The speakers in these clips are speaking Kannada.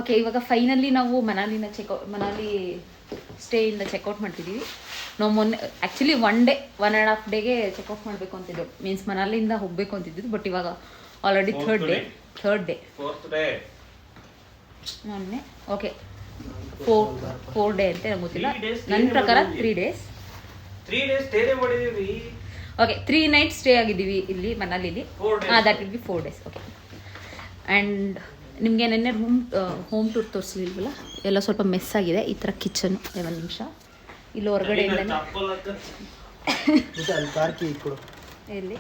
ಓಕೆ, ಇವಾಗ ಫೈನಲಿ ನಾವು ಮನಾಲಿ ಸ್ಟೇಯಿಂದ ಚೆಕ್ಔಟ್ ಮಾಡ್ತಿದ್ದೀವಿ. ನಾವು ಮೊನ್ನೆ ಆ್ಯಕ್ಚುಲಿ 1.5 ಡೇಗೆ ಚೆಕ್ಔಟ್ ಮಾಡಬೇಕು ಅಂತಿದ್ದು, ಮೀನ್ಸ್ ಮನಾಲಿಯಿಂದ ಹೋಗಬೇಕು ಅಂತಿದ್ದು. ಬಟ್ ಇವಾಗ ಆಲ್ರೆಡಿ ಥರ್ಡ್ ಡೇ ಮೊನ್ನೆ. ಓಕೆ, 4 ಡೇ ಅಂತ ನಂಗೆ ಗೊತ್ತಿಲ್ಲ, ನನ್ನ ಪ್ರಕಾರ 3 ಡೇಸ್ ಓಕೆ. 3 ನೈಟ್ಸ್ ಸ್ಟೇ ಆಗಿದ್ದೀವಿ ಇಲ್ಲಿ ಮನಾಲಿಲಿ. That will be 4 days. Okay, and ನಿಮಗೆ ನೆನ್ನೆ ಹೋಮ್ ಟೂರ್ ತೋರಿಸಲಿಲ್ವಲ್ಲ, ಎಲ್ಲ ಸ್ವಲ್ಪ ಮೆಸ್ ಆಗಿದೆ. ಈ ಥರ ಕಿಚನ್. ಒಂದು ನಿಮಿಷ, ಇಲ್ಲಿ ಹೊರಗಡೆಯಿಂದ ಎಲ್ಲಿ.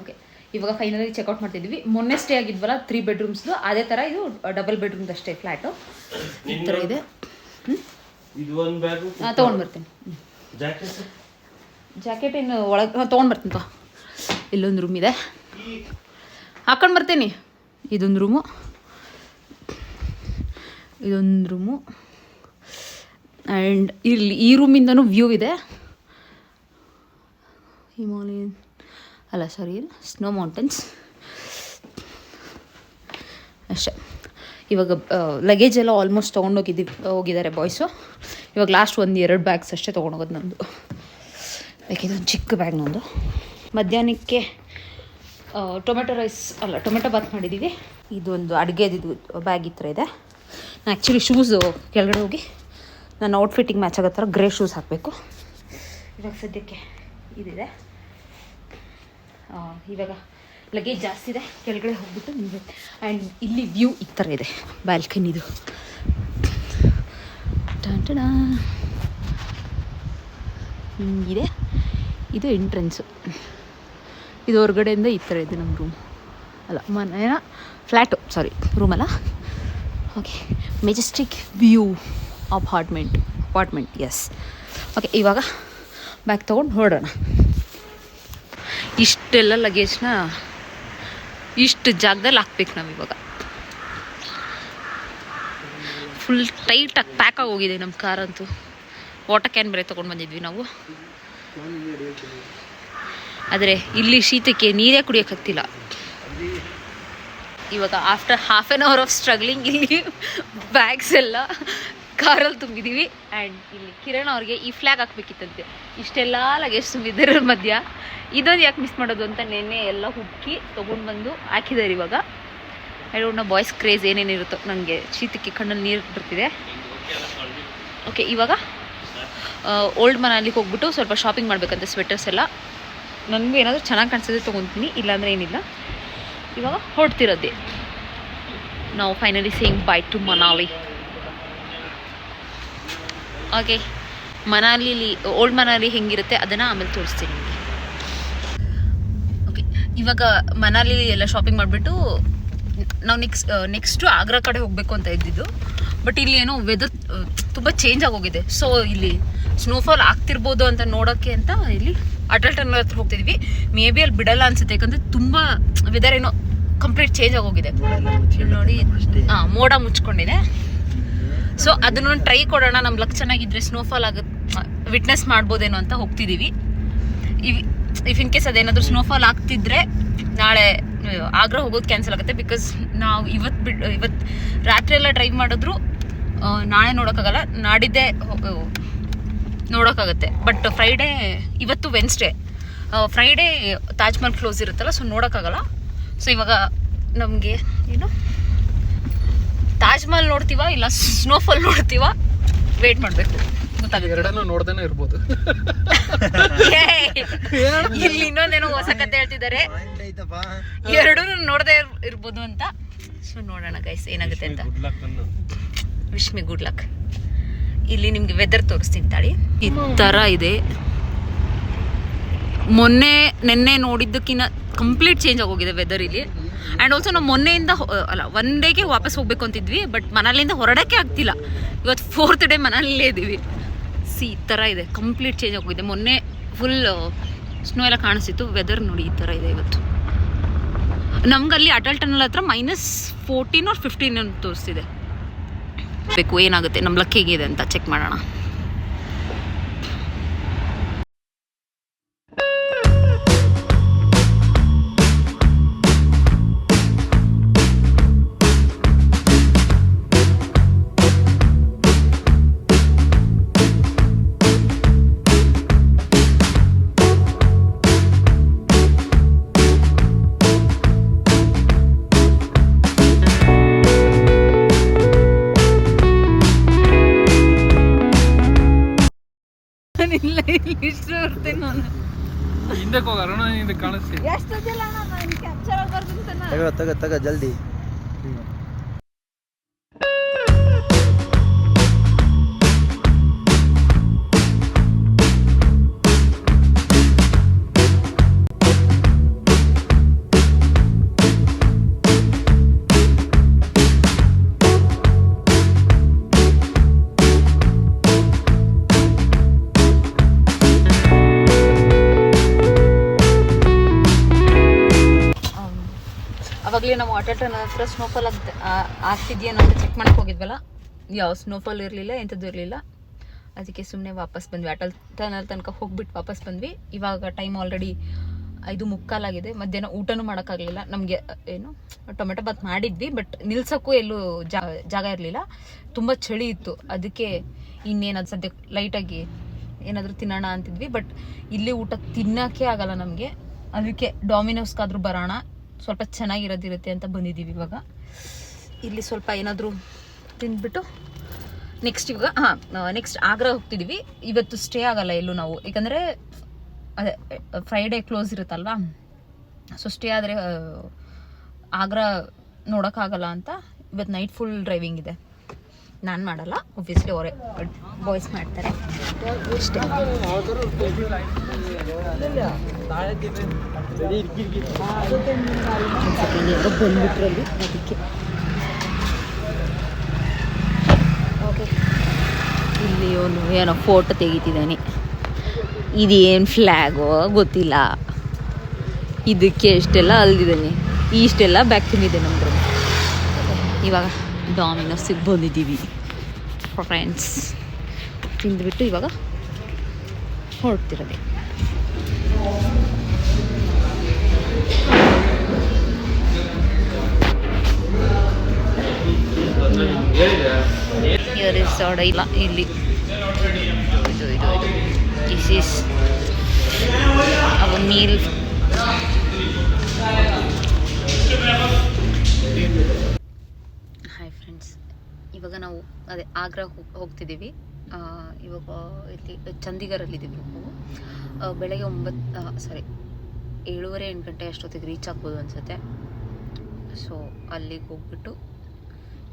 ಓಕೆ, ಇವಾಗ ಫೈನಲಿ ಚೆಕ್ಔಟ್ ಮಾಡ್ತಿದ್ವಿ. ಮೊನ್ನೆ ಸ್ಟೇ ಆಗಿದ್ವಲ್ಲ 3 ಬೆಡ್ರೂಮ್ಸ್ದು, ಅದೇ ಥರ ಇದು ಡಬಲ್ ಬೆಡ್ರೂಮ್ದು ಅಷ್ಟೇ ಫ್ಲ್ಯಾಟು. ಈ ಥರ ಇದೆ. ತೊಗೊಂಡು ಬರ್ತೀನಿ. ಜಾಕೆಟ್ ಏನು ಒಳಗೆ ತೊಗೊಂಡು ಬರ್ತೀನಿ. ಇಲ್ಲೊಂದು ರೂಮ್ ಇದೆ, ಹಾಕೊಂಡು ಬರ್ತೀನಿ. ಇದೊಂದು ರೂಮು ಆ್ಯಂಡ್ ಇಲ್ಲಿ ಈ ರೂಮಿಂದನೂ ವ್ಯೂ ಇದೆ. ಹಿಮಾಲಯನ್ ಸ್ನೋ ಮೌಂಟೇನ್ಸ್ ಅಷ್ಟೇ. ಇವಾಗ ಲಗೇಜ್ ಎಲ್ಲ ಆಲ್ಮೋಸ್ಟ್ ಹೋಗಿದ್ದಾರೆ ಬಾಯ್ಸು. ಇವಾಗ ಲಾಸ್ಟ್ 1-2 ಬ್ಯಾಗ್ಸ್ ಅಷ್ಟೇ ತೊಗೊಂಡೋಗೋದು ನಮ್ಮದು. ಇದೊಂದು ಚಿಕ್ಕ ಬ್ಯಾಗ್ ನಮ್ಮದು. ಮಧ್ಯಾಹ್ನಕ್ಕೆ ಟೊಮೆಟೊ ಬಾತ್ ಮಾಡಿದ್ದೀವಿ. ಇದೊಂದು ಅಡುಗೆದು ಬ್ಯಾಗ್ ಈ ಥರ ಇದೆ. ನಾನು ಆ್ಯಕ್ಚುಲಿ ಶೂಸು ಕೆಳಗಡೆ ಹೋಗಿ ನನ್ನ ಔಟ್ಫಿಟ್ಟಿಗೆ ಮ್ಯಾಚ್ ಆಗೋ ಥರ ಗ್ರೇ ಶೂಸ್ ಹಾಕಬೇಕು. ಇವಾಗ ಸದ್ಯಕ್ಕೆ ಇದಿದೆ. ಇವಾಗ ಲಗೇಜ್ ಜಾಸ್ತಿ ಇದೆ, ಕೆಳಗಡೆ ಹೋಗ್ಬಿಟ್ಟು ನಿಮಗೆ. ಆ್ಯಂಡ್ ಇಲ್ಲಿ ವ್ಯೂ ಈ ಥರ ಇದೆ, ಬ್ಯಾಲ್ಕನಿದು. ಹಿಂಗಿದೆ. ಇದು ಎಂಟ್ರೆನ್ಸು. ಇದು ಹೊರಗಡೆಯಿಂದ ಈ ಥರ ಇದೆ ನಮ್ಮ ರೂಮ್. ರೂಮಲ್ಲ. Okay, Majestic view apartment. Yes. Okay, ಇವಾಗ ಬ್ಯಾಗ್ ತೊಗೊಂಡು ಹೊರಡೋಣ. ಇಷ್ಟೆಲ್ಲ ಲಗೇಜ್ನ ಇಷ್ಟು ಜಾಗದಲ್ಲಿ ಹಾಕ್ಬೇಕು ನಾವು. ಇವಾಗ ಫುಲ್ ಟೈಟಾಗಿ ಪ್ಯಾಕಾಗಿ ಹೋಗಿದೆ ನಮ್ಮ ಕಾರಂತೂ. ವಾಟರ್ ಕ್ಯಾನ್ ಬೇರೆ ತೊಗೊಂಡು ಬಂದಿದ್ವಿ ನಾವು. ಆದರೆ ಇಲ್ಲಿ ಶೀತಕ್ಕೆ ನೀರೇ ಕುಡಿಯೋಕ್ಕಾಗ್ತಿಲ್ಲ. ಇವಾಗ after half an hour of struggling ಇಲ್ಲಿ ಬ್ಯಾಗ್ಸ್ ಎಲ್ಲ ಕಾರಲ್ಲಿ ತುಂಬಿದ್ದೀವಿ. ಆ್ಯಂಡ್ ಇಲ್ಲಿ ಕಿರಣ್ ಅವ್ರಿಗೆ ಈ ಫ್ಲ್ಯಾಗ್ ಹಾಕ್ಬೇಕಿತ್ತಂತೆ. ಇಷ್ಟೆಲ್ಲ ಲಗೇಜ್ ತುಂಬಿದ್ದಾರೆ ಮಧ್ಯ. ಇದೊಂದು ಯಾಕೆ ಮಿಸ್ ಮಾಡೋದು ಅಂತ ನೆನ್ನೆ ಎಲ್ಲ ಹುಡುಕಿ ತೊಗೊಂಡು ಬಂದು ಹಾಕಿದ್ದಾರೆ. ಇವಾಗ I don't know boys craze ಏನೇನಿರುತ್ತೋ, ನನಗೆ ಶೀತಕ್ಕೆ ಕಣ್ಣಲ್ಲಿ ನೀರು ಬರ್ತಿದೆ. ಓಕೆ, ಇವಾಗ ಓಲ್ಡ್ ಮನಾಲಿಗೆ ಹೋಗ್ಬಿಟ್ಟು ಸ್ವಲ್ಪ ಶಾಪಿಂಗ್ ಮಾಡಬೇಕಂತೆ. ಸ್ವೆಟರ್ಸ್ ಎಲ್ಲ ನನಗೂ ಏನಾದರೂ ಚೆನ್ನಾಗಿ ಕಾಣಿಸಿದ್ರೆ ತೊಗೊತೀನಿ, ಇಲ್ಲಾಂದರೆ ಏನಿಲ್ಲ. ಇವಾಗ ಹೊರಡ್ತಿರೋದೆ ನಾವು. Finally saying bye to Manali. Okay, ಮನಾಲಿಲಿ ಓಲ್ಡ್ ಮನಾಲಿ ಹೆಂಗಿರುತ್ತೆ ಅದನ್ನು ಆಮೇಲೆ ತೋರಿಸ್ತೀನಿ ನಿಮಗೆ. ಓಕೆ, ಇವಾಗ ಮನಾಲಿಲಿ ಎಲ್ಲ ಶಾಪಿಂಗ್ ಮಾಡಿಬಿಟ್ಟು ನಾವು ನೆಕ್ಸ್ಟು ಆಗ್ರಾ ಕಡೆ ಹೋಗಬೇಕು ಅಂತ ಇದ್ದಿದ್ದು. ಬಟ್ ಇಲ್ಲಿ ಏನೋ ವೆದರ್ ತುಂಬ ಚೇಂಜ್ ಆಗೋಗಿದೆ. ಸೊ ಇಲ್ಲಿ ಸ್ನೋಫಾಲ್ ಆಗ್ತಿರ್ಬೋದು ಅಂತ ನೋಡೋಕ್ಕೆ ಅಂತ ಇಲ್ಲಿ ಅಟಲ್ ಟನಲ್ ಹತ್ರ ಹೋಗ್ತಿದ್ವಿ. ಮೇ ಬಿ ಅಲ್ಲಿ ಬಿಡಲ್ಲ ಅನ್ಸುತ್ತೆ, ಯಾಕಂದರೆ ತುಂಬ ವೆದರ್ ಏನೋ ಕಂಪ್ಲೀಟ್ ಚೇಂಜ್ ಆಗೋಗಿದೆ ನೋಡಿ. ಮೋಡ ಮುಚ್ಕೊಂಡಿದೆ. ಸೊ ಅದನ್ನು ಟ್ರೈ ಕೊಡೋಣ, ನಮ್ಮ ಲಕ್ ಚೆನ್ನಾಗಿದ್ರೆ ಸ್ನೋಫಾಲ್ ವಿಟ್ನೆಸ್ ಮಾಡ್ಬೋದೇನೋ ಅಂತ ಹೋಗ್ತಿದ್ದೀವಿ. ಇಫ್ ಇನ್ ಕೇಸ್ ಅದೇನಾದರೂ ಸ್ನೋಫಾಲ್ ಆಗ್ತಿದ್ರೆ ನಾಳೆ ಆಗ್ರಾ ಹೋಗೋದು ಕ್ಯಾನ್ಸಲ್ ಆಗುತ್ತೆ. ಬಿಕಾಸ್ ನಾವು ಇವತ್ತು ರಾತ್ರಿ ಎಲ್ಲ ಡ್ರೈವ್ ಮಾಡಿದ್ರು ನಾಳೆ ನೋಡೋಕ್ಕಾಗಲ್ಲ, ನಾಡಿದ್ದೇ ನೋಡೋಕ್ಕಾಗತ್ತೆ. ಬಟ್ ಫ್ರೈಡೇ, ಇವತ್ತು Wednesday, Friday Taj Mahal close ಇರುತ್ತಲ್ಲ, ಸೊ ನೋಡೋಕ್ಕಾಗಲ್ಲ. ಸೊ ಇವಾಗ ನಮಗೆ ಏನು ತಾಜ್ ಮಹಲ್ ನೋಡ್ತೀವ ಇಲ್ಲ ಸ್ನೋಫಾಲ್ ನೋಡ್ತೀವ, ವೇಟ್ ಮಾಡಬೇಕು, ಗೊತ್ತಾಗುತ್ತೆ. ಎರಡನ್ನೂ ನೋಡ್ದೇನೆ ಇರ್ಬೋದು. ಇಲ್ಲಿ ಇನ್ನೊಂದೇನೋ ಹೊಸ ಕತೆ ಹೇಳ್ತಿದ್ದಾರೆ, ಎರಡೂ ನೋಡದೆ ಇರ್ಬೋದು ಅಂತ. ಸೊ ನೋಡೋಣ ಗೈಸ್ ಏನಾಗುತ್ತೆ ಅಂತ. ವಿಶ್ ಮಿ ಗುಡ್ ಲಕ್. ಇಲ್ಲಿ ನಿಮ್ಗೆ ವೆದರ್ ತೋರಿಸ್ತೀನಿ ತಾಳಿ. ಈ ಥರ ಇದೆ. ನೆನ್ನೆ ನೋಡಿದ್ದಕ್ಕಿಂತ ಕಂಪ್ಲೀಟ್ ಚೇಂಜ್ ಆಗೋಗಿದೆ ವೆದರ್ ಇಲ್ಲಿ. ಆ್ಯಂಡ್ ಆಲ್ಸೋ ನಾವು ಮೊನ್ನೆಯಿಂದ 1 ಡೇಗೆ ವಾಪಸ್ ಹೋಗ್ಬೇಕು ಅಂತಿದ್ವಿ, ಬಟ್ ಮನಾಲಿಯಿಂದ ಹೊರಡೋಕ್ಕೆ ಆಗ್ತಿಲ್ಲ. ಇವತ್ತು 4th ಡೇ ಮನಾಲಿಯಲ್ಲೇ ಇದ್ದೀವಿ. ಈ ಥರ ಇದೆ, ಕಂಪ್ಲೀಟ್ ಚೇಂಜ್ ಆಗೋಗಿದೆ. ಮೊನ್ನೆ ಫುಲ್ ಸ್ನೋ ಎಲ್ಲ ಕಾಣಿಸ್ತಿತ್ತು. ವೆದರ್ ನೋಡಿ ಈ ಥರ ಇದೆ ಇವತ್ತು. ನಮ್ಗಲ್ಲಿ ಅಟಲ್ ಟನಲ್ ಹತ್ರ -14 or 15 ಅಂತ ತೋರಿಸ್ತಿದೆ. ಬೇಕು ಏನಾಗುತ್ತೆ, ನಮ್ಮ ಲಕ್ ಹೇಗಿದೆ ಅಂತ ಚೆಕ್ ಮಾಡೋಣ. ಸದ್ಯಕ್ಕೆ ಹೋಗೋಣ ಇದು ಕಾಣಿಸ್ತೀವಿ ಎಷ್ಟೊತ್ತಿಲ್ಲ ನಾನು ಕ್ಯಾಪ್ಚರ್ ಆಗಿ ಬರ್ತೀನಿ ತಗೋ ತಗೋ ತಗೋ ಜಲ್ದಿ. ಅವಾಗಲೇ ನಾವು ವಾಟರ್ ಟರ್ನ್ ಹತ್ರ ಸ್ನೋಫಾಲ್ ಆಗ್ತಿದ್ಯೇನೋ ಅಂತ ಚೆಕ್ ಮಾಡಕ್ಕೆ ಹೋಗಿದ್ವಲ್ಲ, ಯಾವ ಸ್ನೋಫಾಲ್ ಇರಲಿಲ್ಲ, ಎಂಥದ್ದು ಇರಲಿಲ್ಲ. ಅದಕ್ಕೆ ಸುಮ್ಮನೆ ವಾಪಸ್ ಬಂದ್ವಿ. ಅಟಲ್ ಟರ್ನಲ್ ತನಕ ಹೋಗ್ಬಿಟ್ಟು ವಾಪಸ್ ಬಂದ್ವಿ. ಇವಾಗ ಟೈಮ್ ಆಲ್ರೆಡಿ 5:45 ಆಗಿದೆ. ಮಧ್ಯಾಹ್ನ ಊಟನೂ ಮಾಡೋಕ್ಕಾಗಲಿಲ್ಲ ನಮಗೆ. ಏನು ಟೊಮೆಟೊ ಬಾತ್ ಮಾಡಿದ್ವಿ, ಬಟ್ ನಿಲ್ಸೋಕ್ಕೂ ಎಲ್ಲೂ ಜಾಗ ಇರಲಿಲ್ಲ. ತುಂಬ ಚಳಿ ಇತ್ತು. ಅದಕ್ಕೆ ಇನ್ನೇನದು ಸದ್ಯಕ್ಕೆ ಲೈಟಾಗಿ ಏನಾದರೂ ತಿನ್ನೋಣ ಅಂತಿದ್ವಿ. ಬಟ್ ಇಲ್ಲಿ ಊಟ ತಿನ್ನೋಕ್ಕೆ ಆಗಲ್ಲ ನಮಗೆ. ಅದಕ್ಕೆ ಡಾಮಿನೋಸ್ಗಾದ್ರೂ ಬರೋಣ, ಸ್ವಲ್ಪ ಚೆನ್ನಾಗಿರೋದಿರುತ್ತೆ ಅಂತ ಬಂದಿದ್ದೀವಿ. ಇವಾಗ ಇಲ್ಲಿ ಸ್ವಲ್ಪ ಏನಾದರೂ ತಿಂದ್ಬಿಟ್ಟು ನೆಕ್ಸ್ಟ್ ಆಗ್ರಾ ಹೋಗ್ತಿದ್ದೀವಿ. ಇವತ್ತು ಸ್ಟೇ ಆಗಲ್ಲ ಎಲ್ಲೂ ನಾವು, ಯಾಕಂದರೆ ಅದೇ ಫ್ರೈಡೇ ಕ್ಲೋಸ್ ಇರುತ್ತಲ್ವಾ. ಸೊ ಸ್ಟೇ ಆದರೆ ಆಗ್ರಾ ನೋಡೋಕ್ಕಾಗಲ್ಲ ಅಂತ ಇವತ್ತು ನೈಟ್ ಫುಲ್ ಡ್ರೈವಿಂಗ್ ಇದೆ. ನಾನು ಮಾಡಲ್ಲ, ಒಬ್ವಿಯಸ್ಲಿ ಅವರೇ ಬಾಯ್ಸ್ ಮಾಡ್ತಾರೆ ಅಷ್ಟೇ. ಬಂದ್ಬಿಟ್ರಲ್ಲಿ ಅದಕ್ಕೆ ಓಕೆ. ಇಲ್ಲಿ ಒಂದು ಏನೋ ಫೋಟೋ ತೆಗಿತಿದ್ದಾನೆ. ಇದೇನು ಫ್ಲ್ಯಾಗೋ ಗೊತ್ತಿಲ್ಲ. ಇದಕ್ಕೆ ಎಷ್ಟೆಲ್ಲ ಅಲ್ದಿದ್ದಾನೆ, ಇಷ್ಟೆಲ್ಲ ಬ್ಯಾಕ್ ತುಂಬಿದೆ ನಮ್ದು. ಇವಾಗ ಡಾಮಿನೋಸಿಗೆ ಬಂದಿದ್ದೀವಿ ಫ್ರೆಂಡ್ಸ್. ತಿಂದುಬಿಟ್ಟು ಇವಾಗ ಹೊರಡ್ತಿರೋದೆ. ರಿಸಾರ್ಟ್ ಇಲ್ಲ ಇಲ್ಲಿ. ಇದು this is our meal. Hi friends, ಇವಾಗ ನಾವು ಅದೇ ಆಗ್ರಾ ಹೋಗ್ತಿದ್ದೀವಿ. ಇವಾಗ ಇಲ್ಲಿ ಚಂಡೀಗಢಲ್ಲಿದ್ದೀವಿ ನಾವು. ಬೆಳಗ್ಗೆ 7:30-8 ಗಂಟೆ ಅಷ್ಟೊತ್ತಿಗೆ ರೀಚ್ ಆಗ್ಬೋದು ಅನಿಸುತ್ತೆ. ಸೊ ಅಲ್ಲಿಗೆ ಹೋಗ್ಬಿಟ್ಟು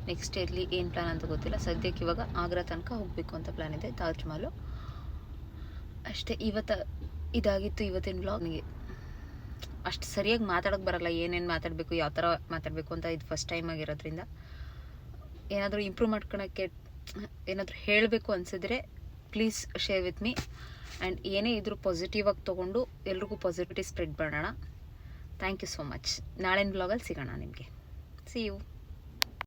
ನೆಕ್ಸ್ಟ್ ಎಲ್ಲಿ ಏನು ಪ್ಲ್ಯಾನ್ ಅಂತ ಗೊತ್ತಿಲ್ಲ. ಸದ್ಯಕ್ಕೆ ಇವಾಗ ಆಗ್ರಾ ತನಕ ಹೋಗಬೇಕು ಅಂತ ಪ್ಲ್ಯಾನ್ ಇದೆ, ತಾಜ್ ಮಹಲು ಅಷ್ಟೇ. ಇದಾಗಿತ್ತು ಇವತ್ತಿನ ವ್ಲಾಗ್. ನನಗೆ ಅಷ್ಟು ಸರಿಯಾಗಿ ಮಾತಾಡೋಕ್ಕೆ ಬರಲ್ಲ, ಏನೇನು ಮಾತಾಡಬೇಕು, ಯಾವ ಥರ ಮಾತಾಡಬೇಕು ಅಂತ. ಇದು ಫಸ್ಟ್ ಟೈಮ್ ಆಗಿರೋದ್ರಿಂದ ಏನಾದರೂ ಇಂಪ್ರೂವ್ ಮಾಡ್ಕೊಳಕ್ಕೆ ಏನಾದರೂ ಹೇಳಬೇಕು ಅನಿಸಿದ್ರೆ please share with me. And ಏನೇ ಇದ್ರೂ ಪಾಸಿಟಿವ್ ಆಗಿ ತೊಗೊಂಡು ಎಲ್ರಿಗೂ ಪಾಸಿಟಿವಿಟಿ ಸ್ಪ್ರೆಡ್ ಮಾಡೋಣ. Thank you so much. ನಾಳಿನ ವ್ಲಾಗಲ್ಲಿ ಸಿಗೋಣ ನಿಮಗೆ. See you.